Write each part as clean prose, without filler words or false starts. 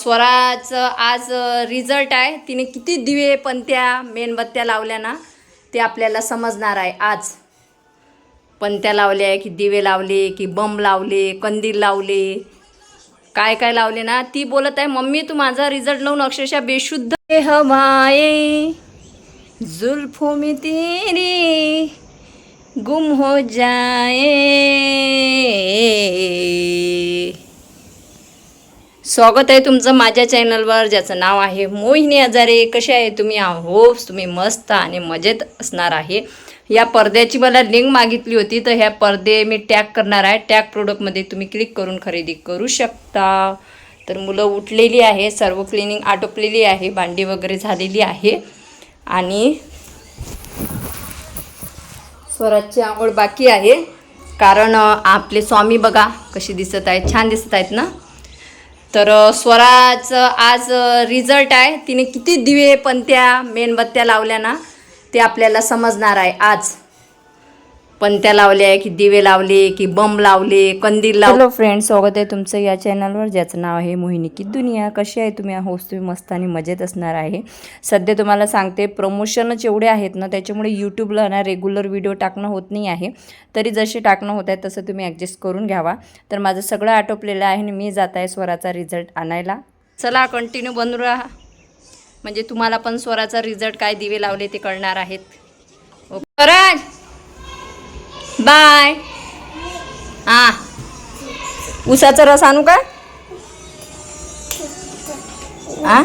स्वराचं आज रिझल्ट आहे. तिने किती दिवे पंत्या मेणबत्त्या लावल्या ना ते आपल्याला समजणार आहे. आज पंत्या लावल्या की दिवे लावले की बम लावले कंदील लावले काय काय लावले ना ती बोलत आहे. मम्मी तू माझा रिझल्ट लावून अक्षरशः बेशुद्ध हवाए जुल्फों में तेरी गुम हो जाए. स्वागत आहे तुमचं माझ्या चॅनलवर ज्याचं नाव आहे मोहिनी हजारे. कसे आहे तुम्ही? होप्स तुम्ही मस्त आणि मजेत असणार आहे. या पडद्याची मला लिंक मागितली होती तर ह्या पडदे मी टॅग करणार आहे. टॅग प्रोडक्टमध्ये तुम्ही क्लिक करून खरेदी करू शकता. तर मुलं उठलेली आहे, सर्व क्लिनिंग आटोपलेली आहे, भांडी वगैरे झालेली आहे आणि स्वराची आंघोळ बाकी आहे. कारण आपले स्वामी बघा कशी दिसत आहेत, छान दिसत आहेत ना. तर स्वराचं आज रिझल्ट आहे. तिने किती दिवे पंत्या मेणबत्त्या लावल्या ना ते आपल्याला समजणार आहे. आज पंत्या लावल्या की दिवे लावले की बम लावले कंदील लावले. हॅलो फ्रेंड्स, स्वागत आहे तुमचं या चॅनलवर ज्याचं नाव आहे मोहिनी की दुनिया. कशी आहे तुम्ही? होस्ट तुम्ही मस्त आणि मजेत असणार आहे. सध्या तुम्हाला सांगते प्रमोशनच एवढे आहेत ना त्याच्यामुळे यूट्यूबला ना रेग्युलर व्हिडिओ टाकणं होत नाही आहे. तरी जसे टाकणं होत आहे तसं तुम्ही ॲडजस्ट करून घ्यावा. तर माझं सगळं आटोपलेलं आहे आणि मी जात आहे स्वराचा रिझल्ट आणायला. चला कंटिन्यू बनून राहा म्हणजे तुम्हाला पण स्वराचा रिझल्ट काय दिवे लावले ते कळणार आहेत. स्वराज बाय. हां उसाचा रस आणू का? हां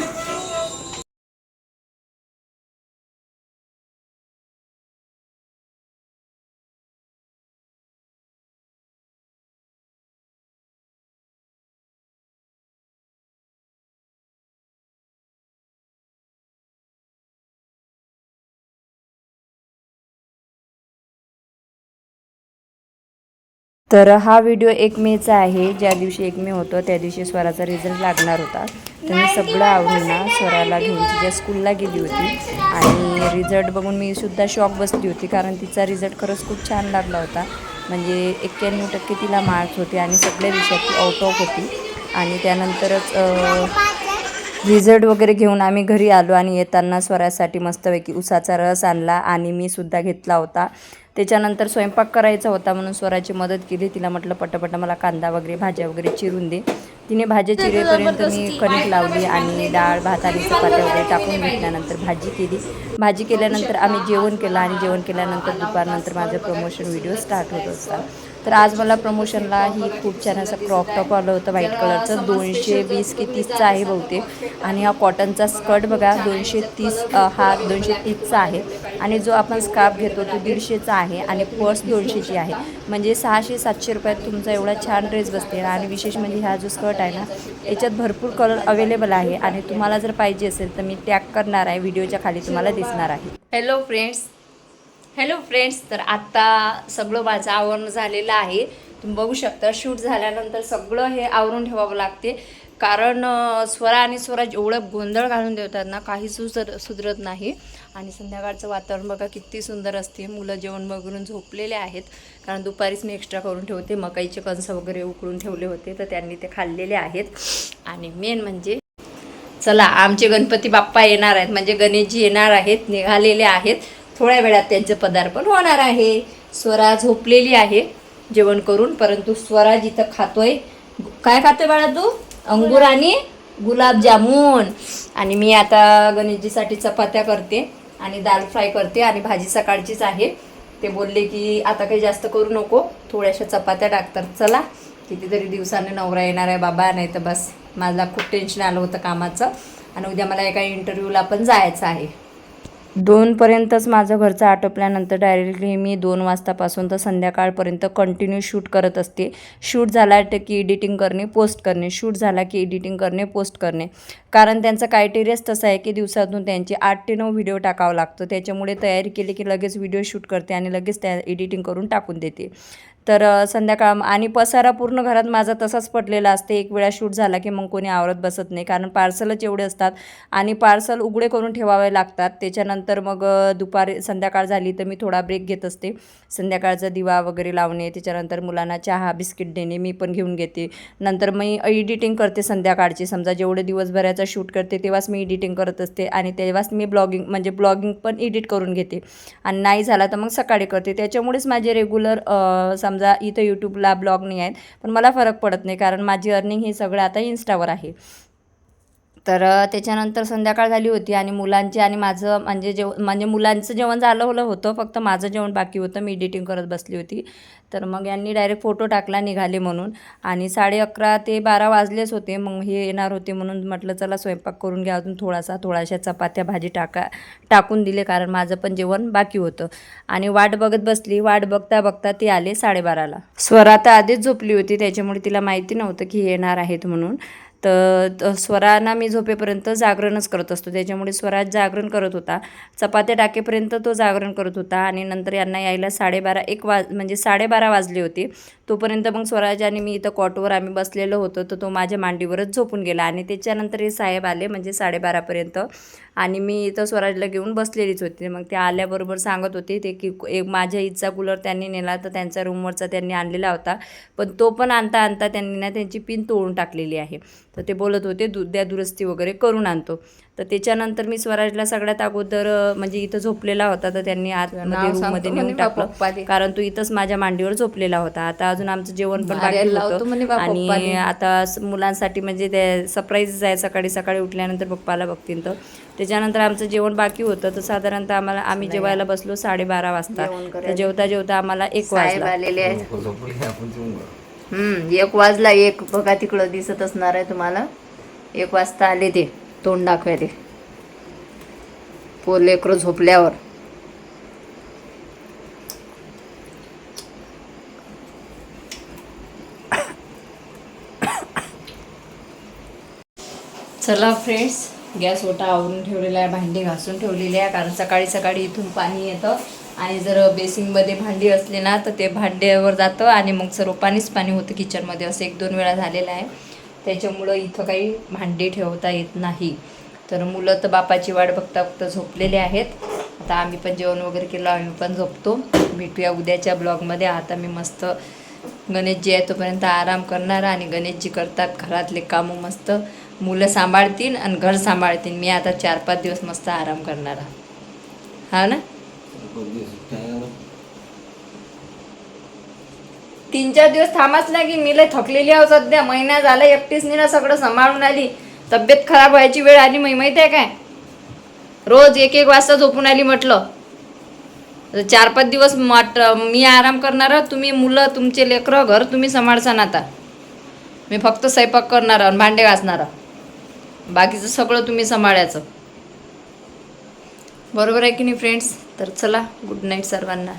तर हा व्हिडिओ 1 मेचा आहे. ज्या दिवशी 1 मे होतं त्या दिवशी स्वराचा रिझल्ट लागणार होता. तर मी सगळं आवडून ना स्वराला घेऊन तिच्या स्कूलला गेली होती आणि रिझल्ट बघून मी सुद्धा शॉक बसली होती. कारण तिचा रिझल्ट खरंच खूप छान लागला होता. म्हणजे 91% तिला मार्क्स होते आणि सगळ्या विषयात ती आउट ऑफ होती. आणि त्यानंतरच रिझल्ट वगैरे घेऊन आम्ही घरी आलो आणि येताना स्वरासाठी मस्तपैकी उसाचा रस आणला आणि मी सुद्धा घेतला होता. त्याच्यानंतर स्वयंपाक करायचा होता म्हणून स्वराची मदत केली. तिला म्हटलं पटापटा मला कांदा वगैरे भाज्या वगैरे चिरून दे. तिने भाज्या चिरेपर्यंत मी कणिक लावली आणि डाळ भात आणि चपात्या वगैरे टाकून घेतल्यानंतर भाजी केली. भाजी केल्यानंतर आम्ही जेवण केलं आणि जेवण केल्यानंतर दुपारनंतर माझं प्रमोशन व्हिडिओ स्टार्ट होत असतात. तर आज मला प्रमोशनला ही खूप छान असं क्रॉप टॉप आलं होतं व्हाईट कलरचं. 220 की 30चा आहे बहुतेक. आणि हा कॉटनचा स्कर्ट बघा 230 हा 230चा आहे. आणि जो आपण स्कार्फ घेतो तो 150चा आहे आणि पर्स 200ची आहे. म्हणजे 600-700 रुपयात तुमचा एवढा छान ड्रेस बसते. आणि विशेष म्हणजे हा जो स्कर्ट आहे ना याच्यात भरपूर कलर अवेलेबल आहे. आणि तुम्हाला जर पाहिजे असेल तर मी टॅग करणार आहे, व्हिडिओच्या खाली तुम्हाला दिसणार आहे. हॅलो फ्रेंड्स, तर आत्ता सगळं माझं आवरण झालेलं आहे. तुम्ही बघू शकता शूट झाल्यानंतर सगळं हे आवरून ठेवावं लागते. कारण स्वरा आणि स्वराज एवढं गोंधळ घालून देतात ना काही सुधरत नाही. आणि संध्याकाळचं वातावरण बघा किती सुंदर असते. मुलं जेवण वगैरे झोपलेले आहेत. कारण दुपारीच मी एक्स्ट्रा करून ठेवते. मकाईचे कणसं वगैरे उकळून ठेवले होते तर त्यांनी ते खाल्लेले आहेत. आणि मेन म्हणजे चला आमचे गणपती बाप्पा येणार आहेत म्हणजे गणेशजी येणार आहेत, निघालेले आहेत. थोड्या वेळात त्यांचं पदार्पण होणार आहे. स्वरा झोपलेली आहे जेवण करून, परंतु स्वराज इथं खातोय. काय खातोय बाळा तू? अंगूर आणि गुलाबजामुन. आणि मी आता गणेशजीसाठी चपात्या करते आणि दाल फ्राय करते आणि भाजी सकाळचीच आहे. ते बोलले की आता काही जास्त करू नको, थोड्याशा चपात्या टाकतात. चला कितीतरी दिवसाने नवरा येणार आहे बाबा, नाही तर बस मला खूप टेन्शन आलं होतं कामाचं. आणि उद्या मला एका इंटरव्ह्यूला पण जायचं आहे. 2पर्यंतच माझं घरचं आटोपल्यानंतर डायरेक्टली मी 2 वाजतापासून तर संध्याकाळपर्यंत कंटिन्यू शूट करत असते. शूट झाला की एडिटिंग करणे, पोस्ट करणे, शूट झाला की एडिटिंग करणे, पोस्ट करणे. कारण त्यांचा क्रायटेरियाच तसा आहे की दिवसातून त्यांचे 8 ते 9 व्हिडिओ टाकावं लागतं. त्याच्यामुळे तयारी केली की लगेच व्हिडिओ शूट करते आणि लगेच त्या एडिटिंग करून टाकून देते. तर संध्याकाळ आणि पसारा पूर्ण घरात माझा तसाच पडलेला असते. एक वेळा शूट झाला की मग कोणी आवरत बसत नाही, कारण पार्सलच एवढे असतात आणि पार्सल उघडे करून ठेवावे लागतात. त्याच्यानंतर मग दुपारी संध्याकाळ झाली तर मी थोडा ब्रेक घेत असते. संध्याकाळचा दिवा वगैरे लावणे, त्याच्यानंतर मुलांना चहा बिस्किट देणे, मी पण घेऊन घेते. नंतर मी एडिटिंग करते संध्याकाळची. समजा जेवढे दिवसभराचा शूट करते तेव्हाच मी एडिटिंग करत असते आणि तेव्हाच मी ब्लॉगिंग पण एडिट करून घेते. आणि नाही झाला तर मग सकाळी करते. त्याच्यामुळेच माझे रेग्युलर समजा इथं यूट्यूबला ब्लॉग नाही आहेत, पण मला फरक पडत नाही, कारण माझी अर्निंग हे सगळं आता इन्स्टावर आहे. तर त्याच्यानंतर संध्याकाळ झाली होती आणि मुलांची आणि माझं म्हणजे मुलांचं जेवण झालं होतं, फक्त माझं जेवण बाकी होतं. मी एडिटिंग करत बसली होती. तर मग यांनी डायरेक्ट फोटो टाकला निघाले म्हणून, आणि 11:30 ते 12 वाजलेच होते. मग हे येणार होते म्हणून म्हटलं चला स्वयंपाक करून घ्या अजून थोड्याशा चपात्या भाजी टाकून दिले, कारण माझं पण जेवण बाकी होतं. आणि वाट बघत बसली. वाट बघता बघता ते आले 12:30ला. स्वरा तर आधीच झोपली होती, त्याच्यामुळे तिला माहिती नव्हतं की हे येणार आहेत म्हणून. तर स्वराना मी झोपेपर्यंत जागरणच करत असतो, त्याच्यामुळे स्वरा जागरण करत होता. चपात्या टाकेपर्यंत तो जागरण करत होता आणि नंतर यांना यायला 12:30 वाजले होते. तोपर्यंत मग स्वराज आणि मी इथं कॉटवर आम्ही बसलेलो होतो, तर तो माझ्या मांडीवरच झोपून गेला. आणि त्याच्यानंतर हे साहेब आले म्हणजे 12:30पर्यंत, आणि मी इथं स्वराजला घेऊन बसलेलीच होती. मग ते आल्याबरोबर सांगत होते ते की माझ्या ईदचा कूलर त्यांनी नेला, तर त्यांचा रूमवरचा त्यांनी आणलेला होता, पण तो पण आणता त्यांनी ना त्यांची पिन तोडून टाकलेली आहे. तर ते बोलत होते दुरुस्ती वगैरे करून आणतो. तर त्याच्यानंतर मी स्वराजला सगळ्यात अगोदर म्हणजे इथं झोपलेला होता, तर त्यांनी आतमध्ये रूममध्ये नेऊन टाकलं, कारण तो इथंच माझ्या मांडीवर झोपलेला होता. आता अजून आमचं जेवण पण बाकी होतं आणि आता मुलांसाठी म्हणजे ते सरप्राईज आहे. सकाळी उठल्यानंतर पप्पाला बघतील, तर त्याच्यानंतर आमचं जेवण बाकी होतं. तर साधारणतः आम्ही जेवायला बसलो 12:30 वाजता. तर जेवता आम्हाला 1 वाजला. 1 वाजला. 1 बघा तिकडं दिसत असणार आहे तुम्हाला. 1 वाजता आले ते तोंड दाखवायले लेकरं झोपल्यावर. चला फ्रेंड्स, गॅस ओटा आवरून ठेवलेला आहे, भांडी घासून ठेवलेली आहे, कारण सकाळी इथून पाणी येतं आणि जर बेसिंगमध्ये भांडी असली ना तर ते भांड्यावर जातं आणि मग सर्व पाणी होतं किचनमध्ये. असं 1-2 वेळा झालेलं आहे. त्याच्यामुळं इथं काही भांडी ठेवता येत नाही. तर मुलं तर बापाची वाट बघता झोपलेले आहेत. आता आम्ही पण जेवण वगैरे केलं, आम्ही पण झोपतो. भेटूया उद्याच्या ब्लॉगमध्ये. आता मी मस्त गणेशजी आहे तोपर्यंत आराम करणार, आणि गणेशजी करतात घरातले कामं मस्त. मुलं सांभाळतील आणि घर सांभाळतील. मी आता 4-5 दिवस मस्त आराम करणार. हा ना, 3-4 दिवस थांबाच लागेल. मी लय थकलेली आहो सध्या. महिना झाला एकटीच ना सगळं सांभाळून आली. तब्येत खराब व्हायची वेळ आली माहिती आहे काय. रोज 1-1 वाजता झोपून आली म्हटलं. 4-5 दिवस मी आराम करणार. तुम्ही मुलं तुमचे लेकरं घर तुम्ही सांभाळसान. आता मी फक्त स्वयंपाक करणार आणि भांडे घासणार, बाकीचं सगळं तुम्ही सांभाळायचं. बरोबर आहे की नाही फ्रेंड्स. तर चला, गुड नाईट सर्वांना.